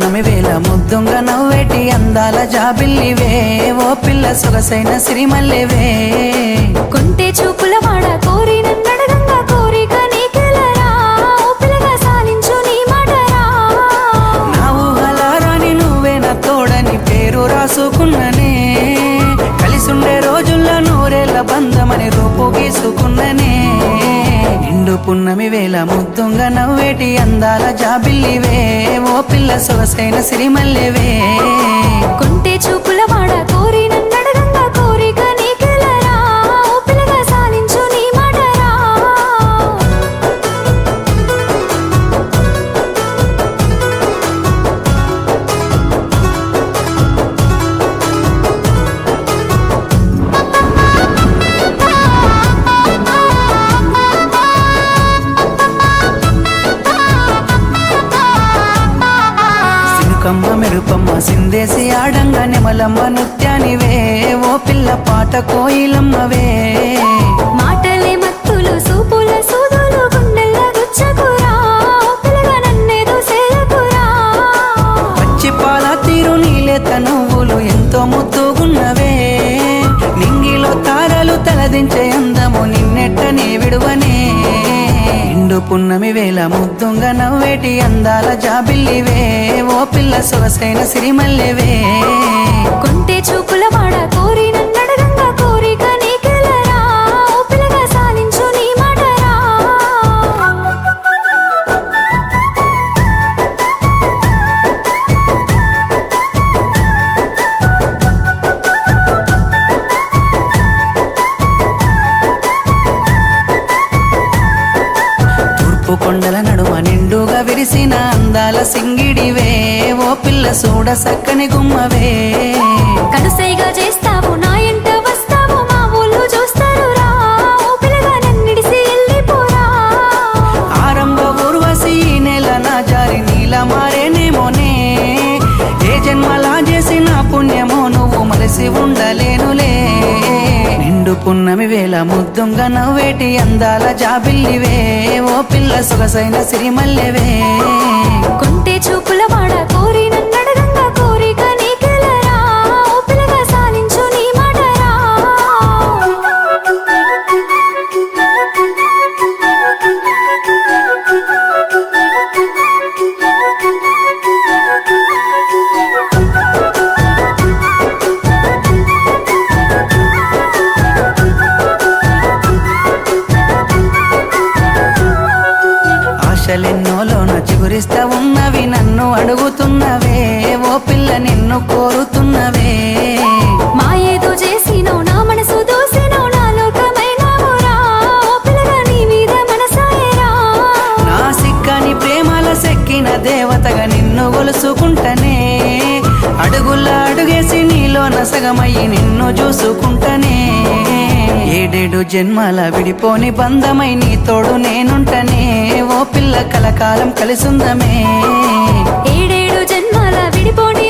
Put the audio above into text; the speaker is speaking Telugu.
పున్నమి వేళ ముద్దుంగా నవ్వేటి అందాల జాబిల్లివే ఓ పిల్ల సొగసైన సిరిమల్లెవే కొంటే చూపుల వాడ కోరి నన్నడగంగా కోరిక నీకెలరా ఓ పిల్లగా సాలించు నీ మాటరా నా ఊహల రాని నువ్వే నా తోడని పేరు రాసుకున్ననే కలిసుండే రోజుల్లో నూరేళ్ల బంధమని రూపు గీసుకున్ననే నిండు పున్నమి వేళ ముద్దుంగా నవ్వేటి అందాల జాబిల్లివే ఓ పిల్ల సొగసైన సిరిమల్లెవే కొంటే చూపుల వాడ కోరి నన్నడగంగా కోరిక నీకెలరా ఓ పిల్లగా సాలించు నీ మాటరా సినుకమ్మ మెరుపమ్మ సిందేసి ఆడంగా నెమలమ్మ నృత్యానివే ఓ పిల్ల పాట కోయిలమ్మవే మాటలే మత్తులు సూపుల సూదులు గుండెల్ల గుచ్చకురా ఓ పిల్లగా నన్నేదో సేయకురా పచ్చి పాల తీరు నీలేత నువ్వులు ఎంతో ముద్దుగున్నవే నింగిలో తారలు తలదించే అందము నిన్నెట్టనే విడువనే నిండు పున్నమి వేళ ముద్దుంగా నవ్వేటి అందాల జాబిల్లివే ఓ పిల్ల సొగసైన సిరిమల్లెవే కొంటే చూపుల వాడ కోరి నన్నడగంగా కోరిక నీకెలరా ఓ పిల్లగా సాలించు నీ మాటరా తూర్పు కొండల నడుమ నిండుగా విరిసిన అందాల సింగిడివే ఓ పిల్ల సూడ సక్కని గుమ్మవే కనుసైగా చేస్తావు నా ఎంట వస్తావు మా ఊళ్ళు చూస్తారు రా ఓ పిల్లగా నన్నిడిసి వెళ్ళిపోరా ఆరంభ ఊర్వశి ఈ నెల నా జారి నీల మారేనేమోనే ఏ జన్మలా చేసిన పుణ్యమో నువ్వు మరసి ఉండలేనులే నిండు పున్నమి వేళ ముద్దుంగా నవ్వేటి అందాల జాబిల్లివే ఓ పిల్ల సొగసైన సిరిమల్లెవే కొంటే చూపుల వాడ కోరి నన్నడగంగా కోరిక నీకెలరా ఓ పిల్లగా సాలించు నీ మాటరా ఆశలెన్నోలోన చిగురిస్తా ఉన్నవి నన్ను అడుగుతున్నవే ఓ పిల్ల నిన్ను కోరుతున్నవే మాయేదో చేసినవు నా మనసు దోసినవు నా లోకమైనవురా ఓ పిల్లగా నీ మీద మనసాయరా నా సిక్కని ప్రేమల సెక్కిన దేవతగా నిన్ను గొలుసుకుంటనే అడుగుల అడుగేసి నీలో నసగమయ్యి నిన్ను చూసుకుంటనే ఏడేడు జన్మల విడిపోని బంధమై నీ తోడు నేనుంటనే ఓ పిల్ల కలకాలం కలిసుందమే ఏడేడు జన్మల విడిపోని